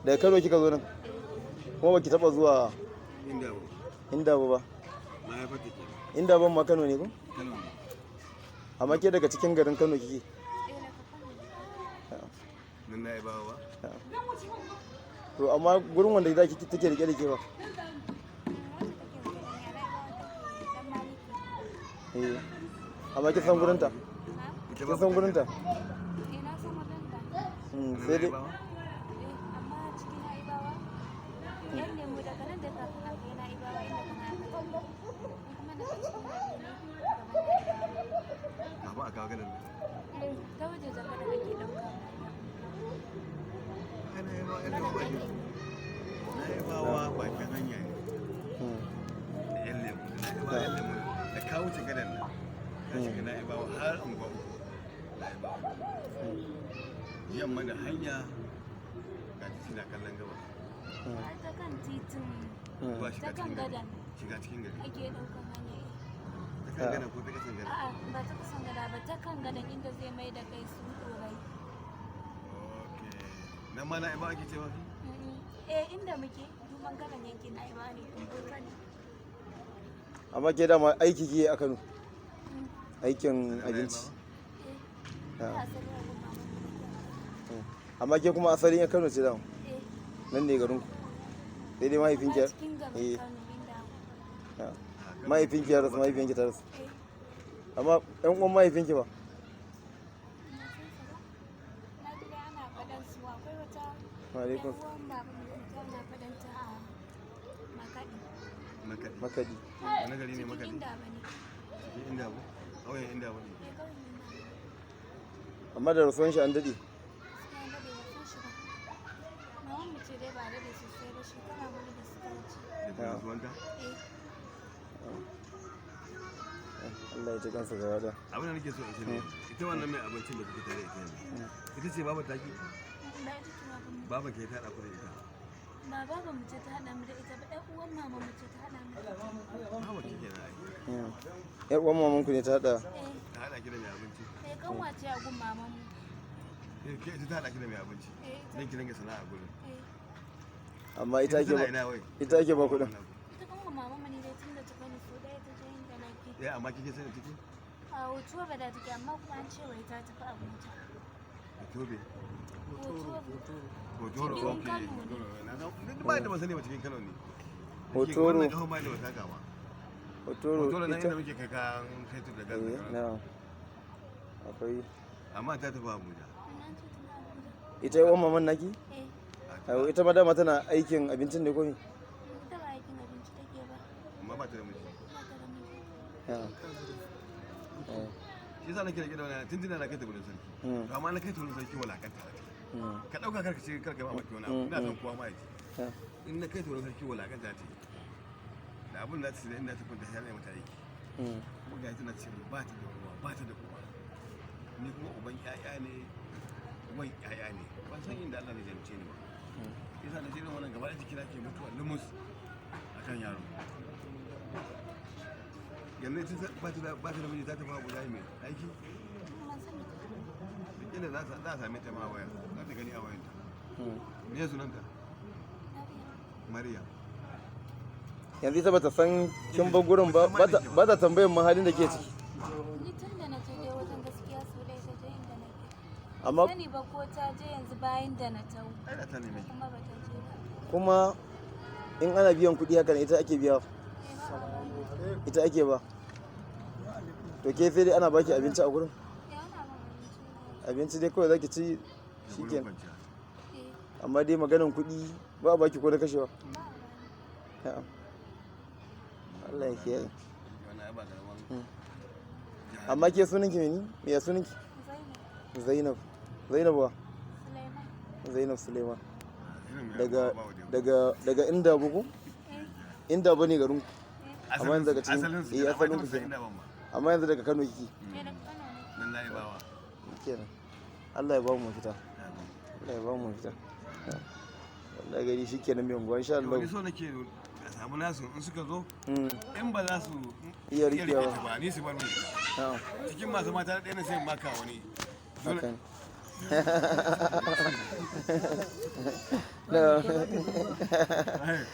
daga Kano kika zo nan kuma baki taba zuwa inda ba inda ba mahaifar take inda ban ma Kano ne ko Kano ne amma ke daga cikin garin Kano kike nan na Ibawa to amma gurin wanda za ki take rike da ke ba eh amma kin san gurin ta ita kin san gurin ta sai dai ba a kawo ganin ta waje zaka da ake ɗauka ana Ibawa bakin hanya ne da yan lemu da na Ibawa yan lemu da kawo ta gadan nan ka shiga na Ibawa har unguwa uku na Ibawa yamma da hanya ga titi na kallon gaba ta kan titin ba ta kan gadan shiga cikin gari ake ɗaukan hanya ta kan gadan ko ta kasan gari a'a ba ta kusan gada ba ta kan gadan inda zai mai da kai su ɗorai nan ma na Ibawa ake cewa inda muke duban gadan yankin na iba ne ɗin ne amma ke dama aiki ke a Kano aikin abinci amma ke kuma asalin yan Kano ce dama nan ne garin ku sai dai mahaifinki eh mahaifinki ya rasu mahaifinki ta rasu amma ɗan uwan mahaifinki ba Alaikun. Makadi. Wani gari ne Makadi? Inda ba? Ƙauyen Inda ba ne? Amma da rasuwan shi an daɗe? Da rasuwanta? Allah ya ci kansa gaba da. Abin da nake so in sani ita wannan mai abincin da kuke tare ita yanzu. Ita ce babu taki? Baba ke ta ku da ita. Ba baba mu ce ta hada mu da ita ba ɗan uwan mama mu ce ta hada mu da ita. Baba kike na ai. Yar uwan maman ku ne ta hada? Ta hada ki da mai abinci. Kan wace a gun maman mu. Ke ita ta hada ki da mai abinci. Dan ki dinga sana'a gurin. Amma ita ake ba ita ake ba kuɗin. Ita kan maman mu ne dai tun da ta bani so ɗaya ta je inda nake. Amma kike sani take? A hoto ba da take amma kuma an ce wai ta tafi Abuja. Tobe. Hotoro, ok. Ba da masani ba cikin Kano ne. Hotoro. Wannan kawo ba da wata gama. Hotoro nan ita. inda muke kai kan fetur da gas da Na. Akwai. amma ta tafi Abuja. Ita yi maman naki? Eh. Ita ma dama tana aikin abincin ne ko me? Ita ba aikin abinci take ba. Amma ba ta da miji. Ba ta da miji. Shi yasa nake rike da wani tuntuna na kai ta gurin sarki. To amma na kai ta gurin sarki walakanta ta. Ka dauka karka ce karka ba maki wani abu ina son kowa ma yake. In na kai ta gurin sarki walakanta ta. Da abin da ta ce da inda ta kwanta sai na mata aiki. Kuma ga tana ce ba ta da uwa ba ta da uwa. Ni kuma uban ƴaƴa ne uban ƴaƴa ne. Ban san inda Allah ne jamce ni ba. Yasa na jirin wannan gaba da jikina ke mutuwa lumus akan yaro. Yanzu ita ba ta da miji za ta fara guda mai aiki? Inda za a same ta ma waya, za ta gani a wayanta. Me ya sunanta? Mariya. Yanzu ita bata san kin bar gurin ba ba ta tambayan mahalin da ke ciki. Ni tun da na je dai wajen gaskiya so dai ta je inda nake. Amma Sani ba ko ta je yanzu bayan da na tau. Ai da ta neme ki. Kuma ba ta je ba. kuma in ana biyan kuɗi haka ne ita ake biya ita ake ba. To ke sai dai ana baki abinci a gurin? Abinci dai kawai zaki ci shikenan. Amma dai maganan kuɗi ba a baki ko da kashewa. Allah ya kiyaye. Amma ke sunanki mene? Me ya sunanki? Zainab. Zainab wa? Zainab Suleiman. Daga inda buku? Inda ba ne garin ku? Amma yanzu daga cikin asalin ku kenan. Amma yanzu daga Kano kike? Nan na yi bawa. Kenan. Allah ya ba mu mafita. Allah ya ba mu mafita. Wallahi gari shikenan mai unguwa insha Allah. Ni so nake a samu nasu in suka zo in ba za su iya rikewa ba ni su bar mu. Cikin masu mata ɗaya na sai maka wani. No. Ai.